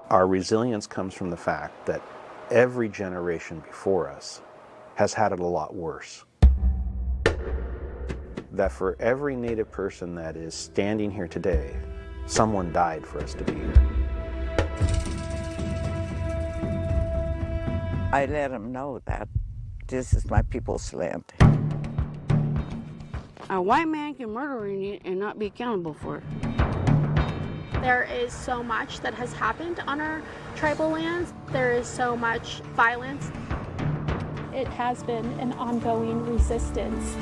Our resilience comes from the fact that every generation before us has had it a lot worse. That for every Native person that is standing here today, someone died for us to be here. I let them know that this is my people's land. A white man can murder it and not be accountable for it. There is so much that has happened on our tribal lands. There is so much violence. It has been an ongoing resistance.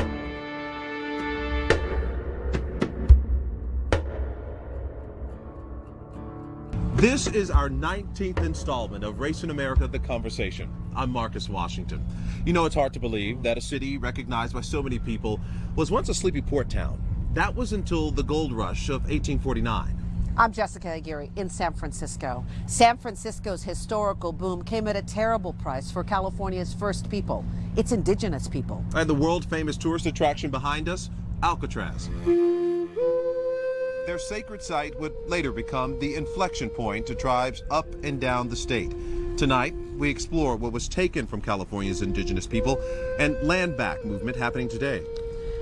This is our 19th installment of Race in America, The Conversation. I'm Marcus Washington. You know, it's hard to believe that a city recognized by so many people was once a sleepy port town. That was until the gold rush of 1849. I'm Jessica Aguirre in San Francisco. San Francisco's historical boom came at a terrible price for California's first people, its indigenous people. And the world-famous tourist attraction behind us, Alcatraz. Their sacred site would later become the inflection point to tribes up and down the state. Tonight, we explore what was taken from California's indigenous people and land back movement happening today.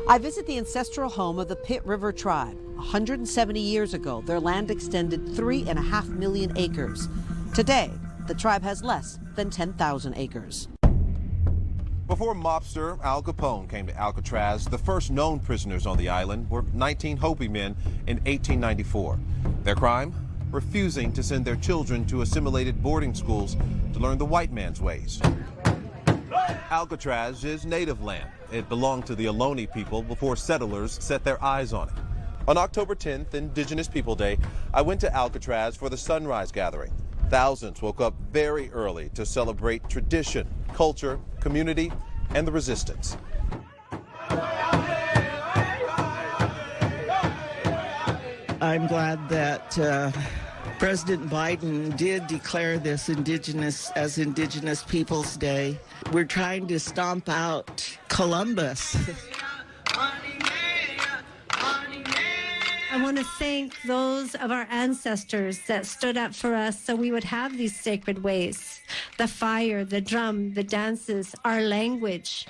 I visit the ancestral home of the Pitt River tribe. 170 years ago, their land extended 3.5 million acres. Today, the tribe has less than 10,000 acres. Before mobster Al Capone came to Alcatraz, the first known prisoners on the island were 19 Hopi men in 1894. Their crime? Refusing to send their children to assimilated boarding schools to learn the white man's ways. Alcatraz is native land. It belonged to the Ohlone people before settlers set their eyes on it. On October 10th, Indigenous People Day, I went to Alcatraz for the sunrise gathering. Thousands woke up very early to celebrate tradition, culture, community, and the resistance. I'm glad that President Biden did declare this as Indigenous Peoples Day. We're trying to stomp out Columbus. I want to thank those of our ancestors that stood up for us so we would have these sacred ways. The fire, the drum, the dances, our language.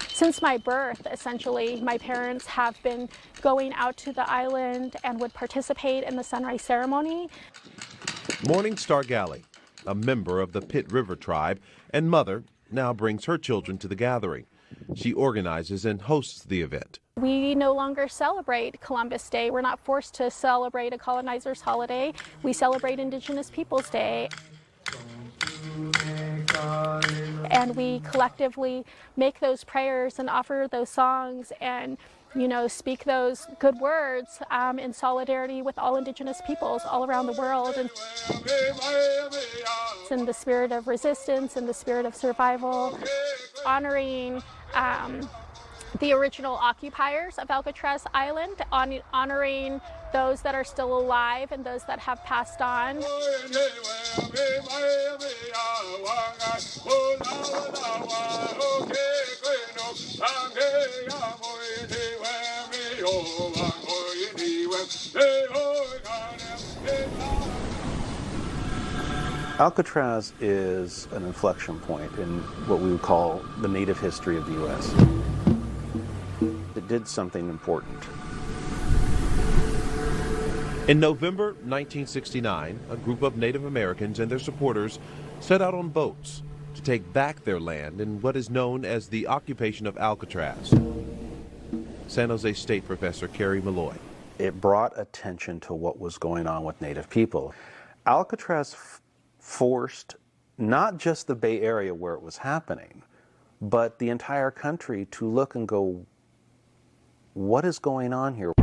Since my birth, essentially, my parents have been going out to the island and would participate in the sunrise ceremony. Morning Star Galley, a member of the Pitt River tribe and mother, now brings her children to the gathering. She organizes and hosts the event. We no longer celebrate Columbus Day. We're not forced to celebrate a colonizer's holiday. We celebrate Indigenous Peoples Day. And we collectively make those prayers and offer those songs and, you know, speak those good words in solidarity with all Indigenous peoples all around the world. And it's in the spirit of resistance, in the spirit of survival, honoring the original occupiers of Alcatraz Island, honoring those that are still alive and those that have passed on. Alcatraz is an inflection point in what we would call the native history of the U.S. It did something important. In November 1969, a group of Native Americans and their supporters set out on boats to take back their land in what is known as the occupation of Alcatraz. San Jose State professor Kerry Malloy. It brought attention to what was going on with Native people. Alcatraz forced not just the Bay Area where it was happening, but the entire country to look and go, what is going on here?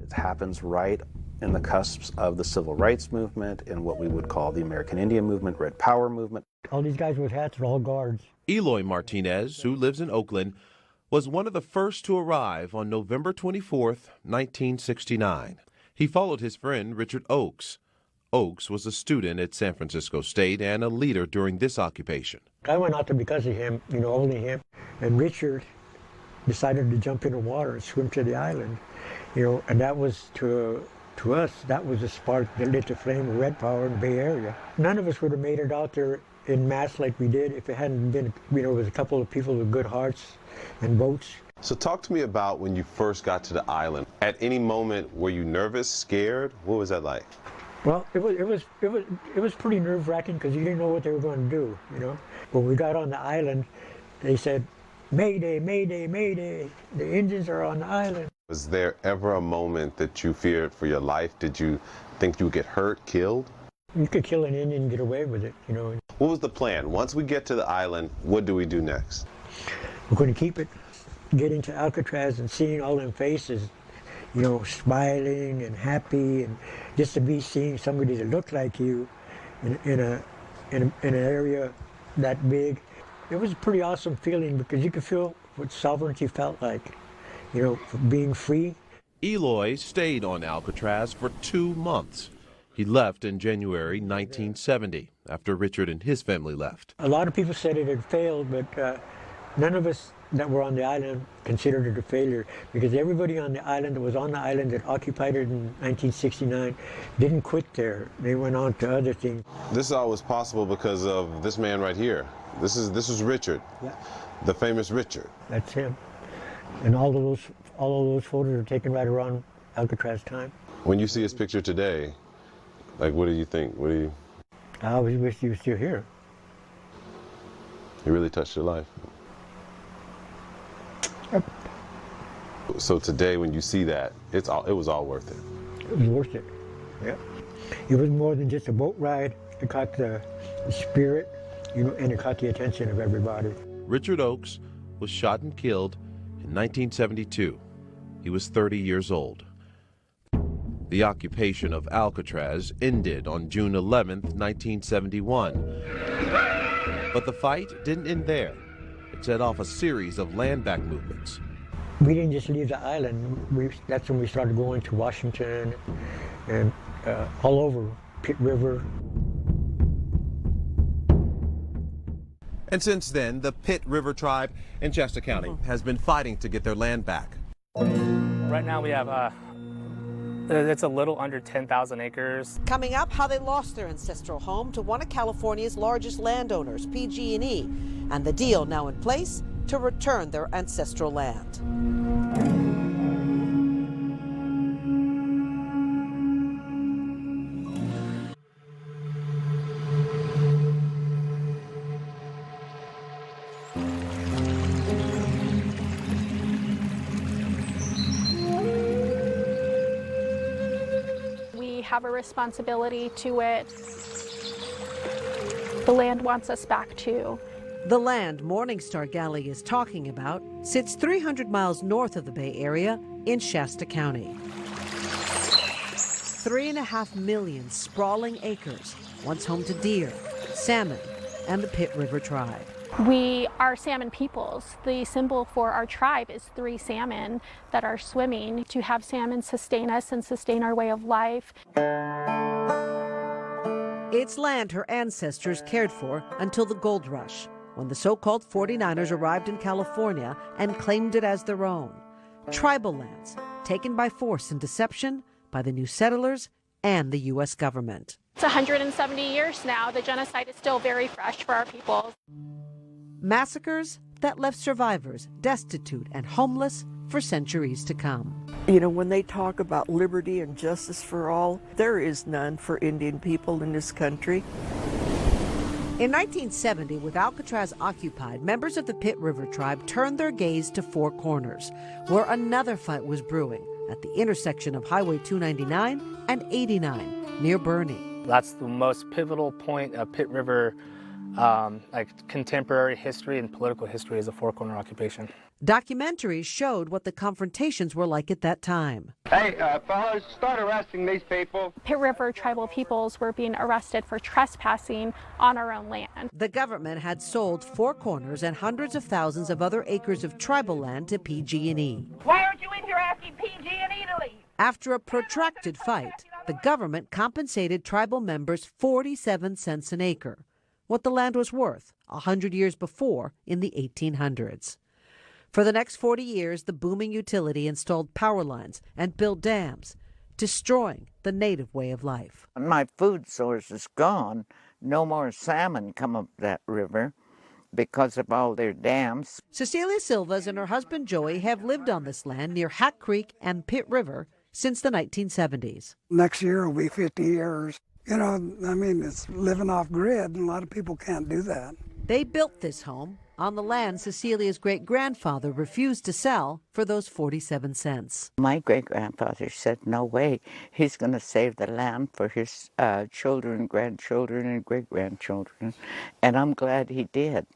It happens right in the cusps of the civil rights movement and what we would call the American Indian movement, Red Power movement. All these guys with hats are all guards. Eloy Martinez, who lives in Oakland, was one of the first to arrive on November 24th, 1969. He followed his friend Richard Oakes. Oakes was a student at San Francisco State and a leader during this occupation. I went out there because of him, only him. And Richard decided to jump in the water and swim to the island, and that was to To us, that was the spark that lit the flame of red power in the Bay Area. None of us would have made it out there in mass like we did if it hadn't been, with a couple of people with good hearts and boats. So talk to me about when you first got to the island. At any moment, were you nervous, scared? What was that like? Well, it was pretty nerve-wracking because you didn't know what they were going to do, When we got on the island, they said, "Mayday, Mayday, Mayday, the Indians are on the island." Was there ever a moment that you feared for your life? Did you think you would get hurt, killed? You could kill an Indian and get away with it, What was the plan? Once we get to the island, what do we do next? We're going to keep it. Getting to Alcatraz and seeing all them faces, smiling and happy, and just to be seeing somebody that looked like you in an area that big, it was a pretty awesome feeling because you could feel what sovereignty felt like, being free. Eloy stayed on Alcatraz for 2 months. He left in January 1970 after Richard and his family left. A lot of people said it had failed, but none of us that were on the island considered it a failure because everybody on the island that was on the island that occupied it in 1969 didn't quit there. They went on to other things. This all was possible because of this man right here. This is Richard, yeah. The famous Richard. That's him. And all of those photos are taken right around Alcatraz time. When you see his picture today, like, what do you think? I always wish he was still here. He really touched your life. Yep. So today, when you see that, it was all worth it. It was worth it. Yeah. It was more than just a boat ride. It caught the spirit, and it caught the attention of everybody. Richard Oakes was shot and killed in 1972. He was 30 years old. The occupation of Alcatraz ended on June 11th, 1971. But the fight didn't end there. It set off a series of land-back movements. We didn't just leave the island. That's when we started going to Washington and all over Pitt River. And since then, the Pitt River tribe in Shasta County has been fighting to get their land back. Right now we have it's a little under 10,000 acres. Coming up, how they lost their ancestral home to one of California's largest landowners, PG&E, and the deal now in place to return their ancestral land. Have a responsibility to it. The land wants us back too. The land Morningstar Galley is talking about sits 300 miles north of the Bay Area in Shasta County. 3.5 million sprawling acres, once home to deer, salmon, and the Pitt River tribe. We are salmon peoples. The symbol for our tribe is 3 salmon that are swimming to have salmon sustain us and sustain our way of life. It's land her ancestors cared for until the gold rush, when the so-called 49ers arrived in California and claimed it as their own. Tribal lands taken by force and deception by the new settlers and the U.S. government. It's 170 years now. The genocide is still very fresh for our people. Massacres that left survivors destitute and homeless for centuries to come. When they talk about liberty and justice for all, there is none for Indian people in this country. In 1970, with Alcatraz occupied, members of the Pitt River tribe turned their gaze to Four Corners, where another fight was brewing at the intersection of Highway 299 and 89 near Boerne. That's the most pivotal point of Pitt River contemporary history and political history is a four-corner occupation. Documentaries showed what the confrontations were like at that time. Hey, fellas, start arresting these people. Pitt River tribal peoples were being arrested for trespassing on our own land. The government had sold Four Corners and hundreds of thousands of other acres of tribal land to PG&E. Why aren't you in here asking PG&E to leave? After a protracted fight, the government compensated tribal members 47 cents an acre, what the land was worth 100 years before in the 1800s. For the next 40 years, the booming utility installed power lines and built dams destroying the native way of life. My food source is gone. No more salmon come up that river because of all their dams. Cecilia Silvas and her husband Joey have lived on this land near Hat Creek and Pitt River since the 1970s. Next year will be 50 years. You know, I mean, it's living off grid, and a lot of people can't do that. They built this home on the land Cecilia's great-grandfather refused to sell for those 47 cents. My great-grandfather said, no way, he's going to save the land for his children, grandchildren, and great-grandchildren. And I'm glad he did,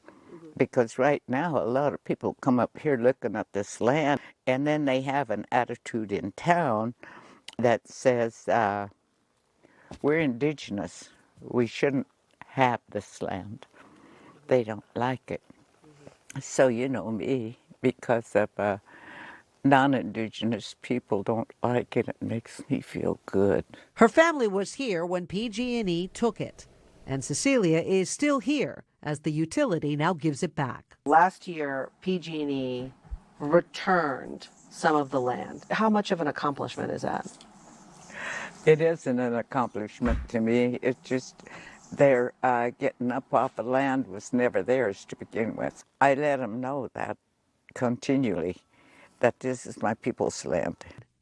because right now a lot of people come up here looking at this land, and then they have an attitude in town that says, we're indigenous, we shouldn't have this land. They don't like it. So, you know me, because of non-indigenous people don't like it, it makes me feel good. Her family was here when PG&E took it, and Cecilia is still here as the utility now gives it back. Last year, PG&E returned some of the land. How much of an accomplishment is that? It isn't an accomplishment to me. It's just their getting up off the land was never theirs to begin with. I let them know that continually, that this is my people's land.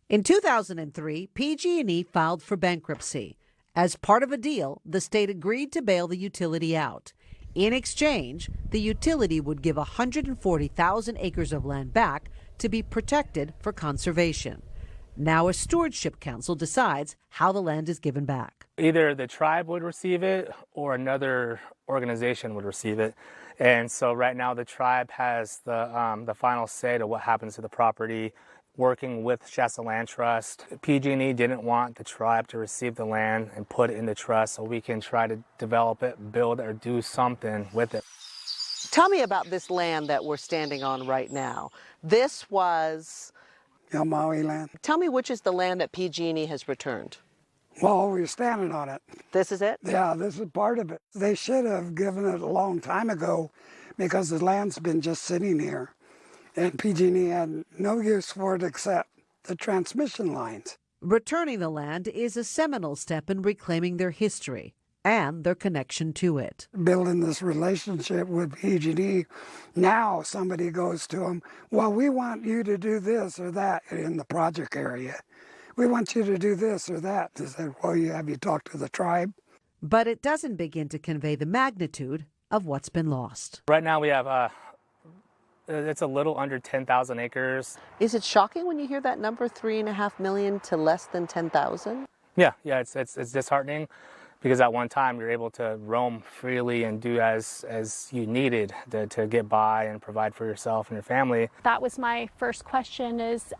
In 2003, PG&E filed for bankruptcy. As part of a deal, the state agreed to bail the utility out. In exchange, the utility would give 140,000 acres of land back to be protected for conservation. Now a stewardship council decides how the land is given back. Either the tribe would receive it or another organization would receive it. And so right now the tribe has the final say to what happens to the property, working with Shasta Land Trust. PG&E didn't want the tribe to receive the land and put it in the trust so we can try to develop it, build or do something with it. Tell me about this land that we're standing on right now. This was Maui land. Tell me which is the land that PG&E has returned. Well, we're standing on it. This is it? Yeah, this is part of it. They should have given it a long time ago because the land's been just sitting here. And PG&E had no use for it except the transmission lines. Returning the land is a seminal step in reclaiming their history and their connection to it. Building this relationship with PG&E, now somebody goes to them, well, we want you to do this or that in the project area. We want you to do this or that. They said, well, have you talked to the tribe? But it doesn't begin to convey the magnitude of what's been lost. Right now we have, it's a little under 10,000 acres. Is it shocking when you hear that number, 3.5 million to less than 10,000? Yeah, it's disheartening. Because at one time you're able to roam freely and do as you needed to get by and provide for yourself and your family. That was my first question is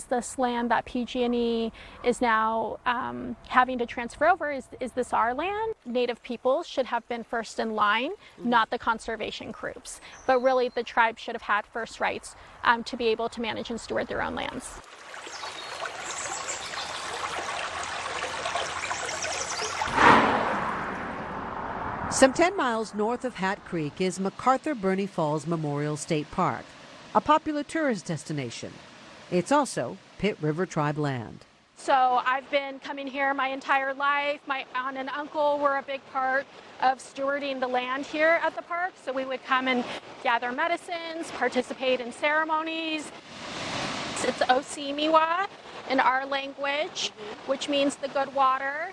this land that PG&E is now having to transfer over, is this our land? Native people should have been first in line, not the conservation groups. But really the tribe should have had first rights to be able to manage and steward their own lands. Some 10 miles north of Hat Creek is MacArthur Burney Falls Memorial State Park, a popular tourist destination. It's also Pitt River Tribe land. So I've been coming here my entire life. My aunt and uncle were a big part of stewarding the land here at the park. So we would come and gather medicines, participate in ceremonies. It's Osimiwa in our language, which means the good water.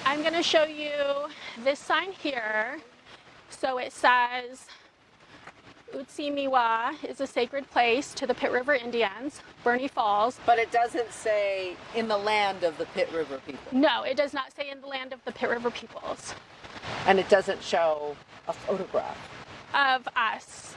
I'm going to show you this sign here. So it says, Utsimiwa is a sacred place to the Pitt River Indians, Burney Falls. But it doesn't say in the land of the Pitt River people. No, it does not say in the land of the Pitt River peoples. And it doesn't show a photograph of us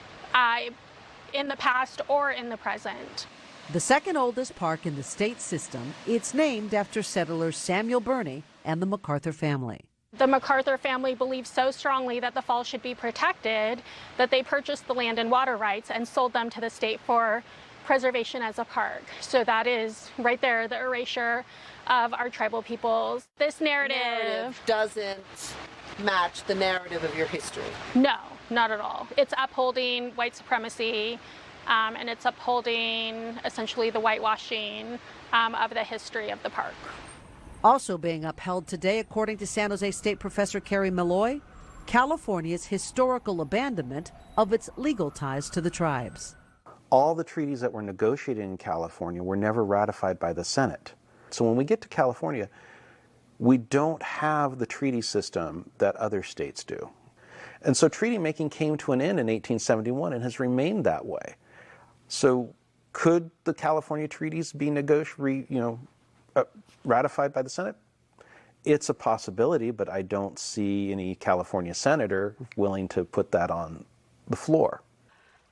in the past or in the present. The second oldest park in the state system, it's named after settlers Samuel Burney and the MacArthur family. The MacArthur family believed so strongly that the falls should be protected that they purchased the land and water rights and sold them to the state for preservation as a park. So that is right there, the erasure of our tribal peoples. This narrative doesn't match the narrative of your history. No, not at all. It's upholding white supremacy and it's upholding essentially the whitewashing of the history of the park. Also being upheld today, according to San Jose State professor Carrie Malloy, California's historical abandonment of its legal ties to the tribes. All the treaties that were negotiated in California were never ratified by the Senate. So when we get to California, we don't have the treaty system that other states do. And so treaty making came to an end in 1871 and has remained that way. So could the California treaties be ratified by the Senate? It's a possibility, but I don't see any California senator willing to put that on the floor.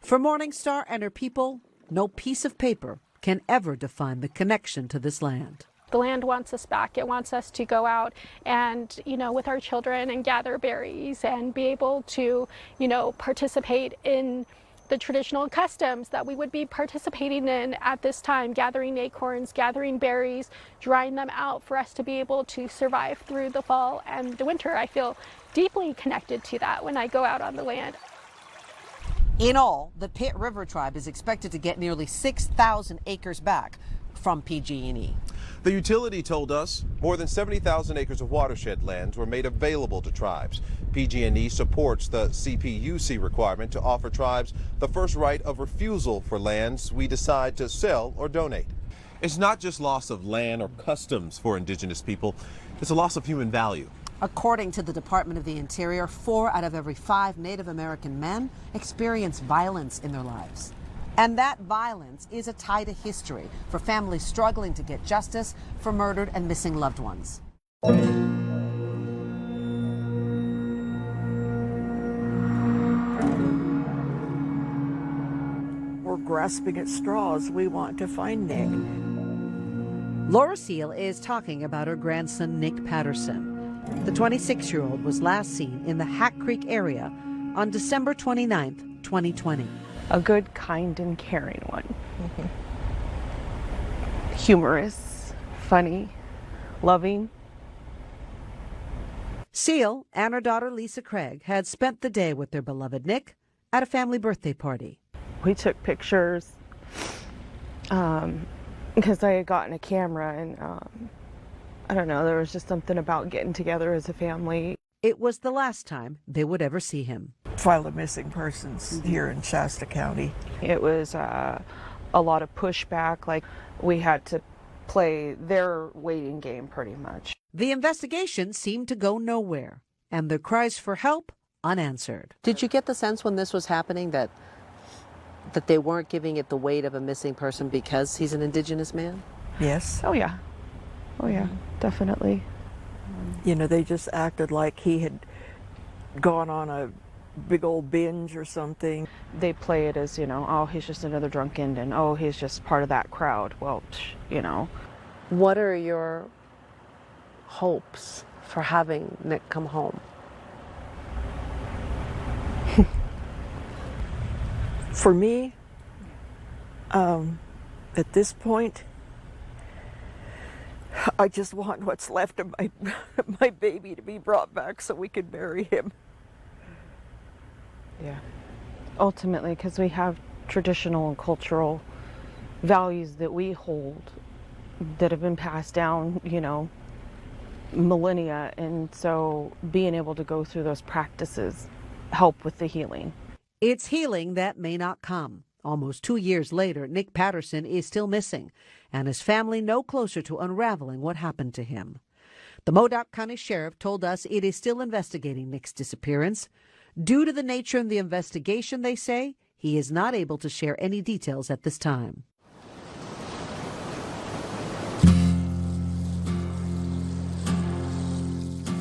For Morningstar and her people, no piece of paper can ever define the connection to this land. The land wants us back. It wants us to go out and, with our children and gather berries and be able to, participate in the traditional customs that we would be participating in at this time, gathering acorns, gathering berries, drying them out for us to be able to survive through the fall and the winter. I feel deeply connected to that when I go out on the land. In all, the Pitt River Tribe is expected to get nearly 6,000 acres back from PG&E. The utility told us more than 70,000 acres of watershed lands were made available to tribes. PG&E supports the CPUC requirement to offer tribes the first right of refusal for lands we decide to sell or donate. It's not just loss of land or customs for indigenous people, it's a loss of human value. According to the Department of the Interior, 4 out of every 5 Native American men experience violence in their lives. And that violence is a tie to history for families struggling to get justice for murdered and missing loved ones. We're grasping at straws. We want to find Nick. Laura Seal is talking about her grandson, Nick Patterson. The 26-year-old was last seen in the Hack Creek area on December 29th, 2020. A good, kind, and caring one. Humorous, funny, loving. Seal and her daughter Lisa Craig had spent the day with their beloved Nick at a family birthday party. We took pictures because I had gotten a camera and I don't know, there was just something about getting together as a family. It was the last time they would ever see him. File of missing persons here in Shasta County. It was a lot of pushback, like we had to play their waiting game pretty much. The investigation seemed to go nowhere, and their cries for help unanswered. Did you get the sense when this was happening that they weren't giving it the weight of a missing person because he's an indigenous man? Yes. Oh yeah, definitely. They just acted like he had gone on a big old binge or something. They play it as, oh, he's just another drunk Indian. Oh, he's just part of that crowd. Well, What are your hopes for having Nick come home? For me, at this point, I just want what's left of my baby to be brought back so we can bury him. Yeah. Ultimately, because we have traditional and cultural values that we hold that have been passed down, millennia. And so being able to go through those practices help with the healing. It's healing that may not come. Almost 2 years later, Nick Patterson is still missing, and his family no closer to unraveling what happened to him. The Modoc County Sheriff told us it is still investigating Nick's disappearance. Due to the nature of the investigation, they say, he is not able to share any details at this time.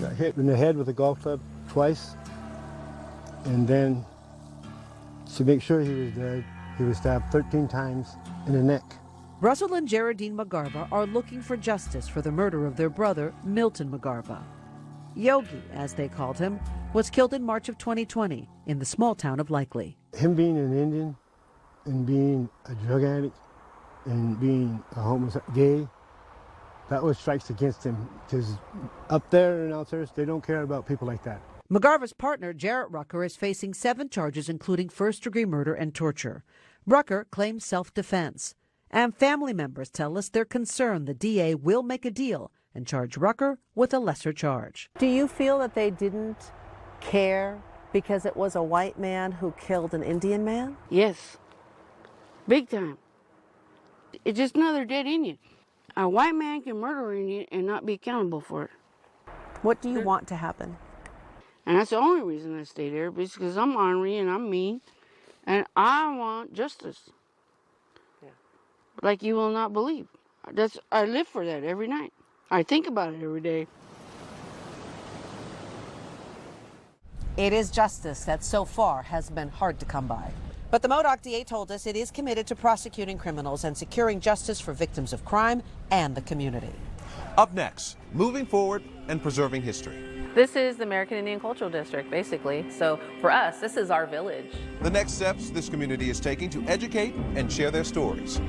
Got hit in the head with a golf club twice, and then to make sure he was dead, he was stabbed 13 times in the neck. Russell and Geraldine McGarva are looking for justice for the murder of their brother, Milton McGarva. Yogi, as they called him, was killed in March of 2020 in the small town of Likely. Him being an Indian and being a drug addict and being a gay, that was strikes against him, because up there in Alcatraz, they don't care about people like that. McGarva's partner, Jarrett Rucker, is facing 7 charges, including first-degree murder and torture. Rucker claims self-defense. And family members tell us they're concerned the DA will make a deal and charge Rucker with a lesser charge. Do you feel that they didn't care because it was a white man who killed an Indian man? Yes. Big time. It's just another dead Indian. A white man can murder an Indian and not be accountable for it. What do you want to happen? And that's the only reason I stay there, because I'm ornery and I'm mean. And I want justice. Yeah. Like you will not believe. I live for that every night. I think about it every day. It is justice that so far has been hard to come by. But the Modoc DA told us it is committed to prosecuting criminals and securing justice for victims of crime and the community. Up next, moving forward and preserving history. This is the American Indian Cultural District, basically. So for us, this is our village. The next steps this community is taking to educate and share their stories.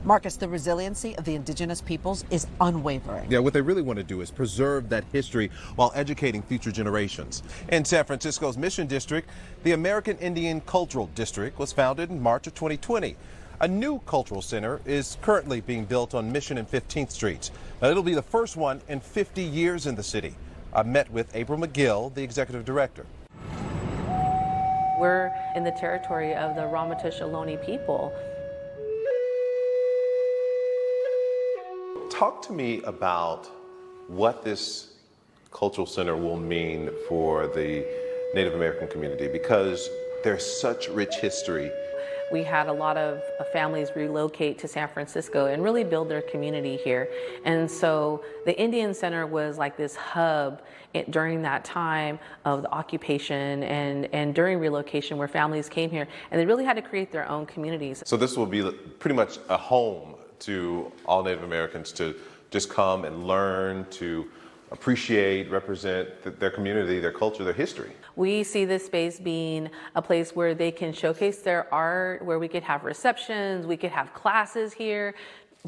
Marcus, the resiliency of the indigenous peoples is unwavering. Yeah, what they really want to do is preserve that history while educating future generations. In San Francisco's Mission District, the American Indian Cultural District was founded in March of 2020. A new cultural center is currently being built on Mission and 15th Streets. Now, it'll be the first one in 50 years in the city. I met with April McGill, the executive director. We're in the territory of the Ramaytush Ohlone people. Talk to me about what this cultural center will mean for the Native American community, because there's such rich history. We had a lot of families relocate to San Francisco and really build their community here. And so the Indian Center was like this hub during that time of the occupation and during relocation, where families came here and they really had to create their own communities. So this will be pretty much a home to all Native Americans to just come and learn, to appreciate, represent their community, their culture, their history. We see this space being a place where they can showcase their art, where we could have receptions, we could have classes here,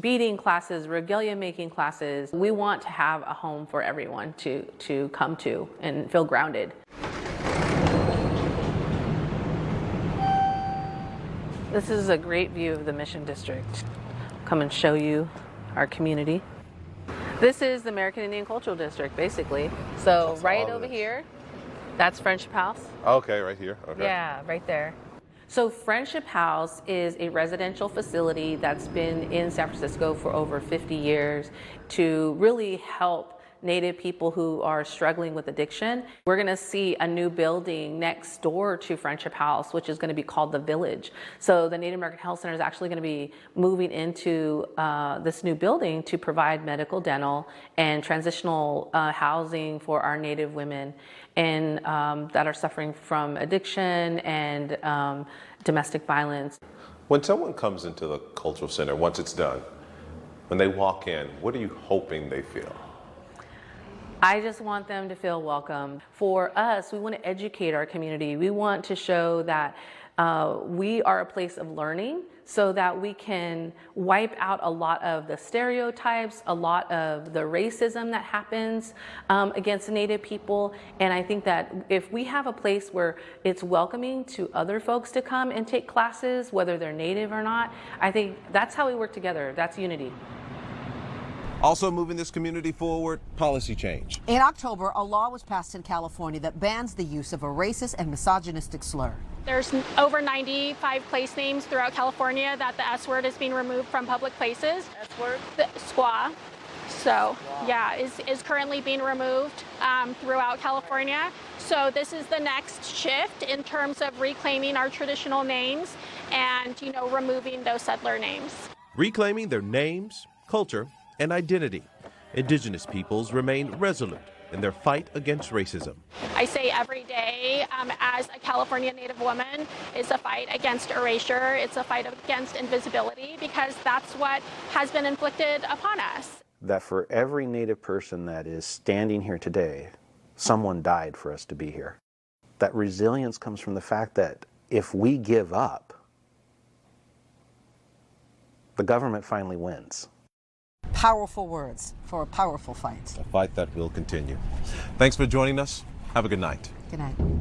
beading classes, regalia making classes. We want to have a home for everyone to come to and feel grounded. This is a great view of the Mission District. Come and show you our community. This is the American Indian Cultural District, basically. So that's right over here, that's Friendship House. Okay, right here. Okay. Yeah, right there. So Friendship House is a residential facility that's been in San Francisco for over 50 years to really help Native people who are struggling with addiction. We're gonna see a new building next door to Friendship House, which is gonna be called The Village. So the Native American Health Center is actually gonna be moving into this new building to provide medical, dental, and transitional housing for our Native women and that are suffering from addiction and domestic violence. When someone comes into the cultural center, once it's done, when they walk in, what are you hoping they feel? I just want them to feel welcome. For us, we want to educate our community. We want to show that we are a place of learning so that we can wipe out a lot of the stereotypes, a lot of the racism that happens against Native people. And I think that if we have a place where it's welcoming to other folks to come and take classes, whether they're Native or not, I think that's how we work together. That's unity. Also moving this community forward, policy change. In October, a law was passed in California that bans the use of a racist and misogynistic slur. There's over 95 place names throughout California that the S word is being removed from public places. S word? The squaw. So, yeah, is currently being removed throughout California. So this is the next shift in terms of reclaiming our traditional names and, removing those settler names. Reclaiming their names, culture, and identity. Indigenous peoples remain resolute in their fight against racism. I say every day as a California Native woman, it's a fight against erasure, it's a fight against invisibility, because that's what has been inflicted upon us. That for every Native person that is standing here today, someone died for us to be here. That resilience comes from the fact that if we give up, the government finally wins. powerful words for a powerful fight. A fight that will continue. Thanks for joining us. Have a good night. Good night.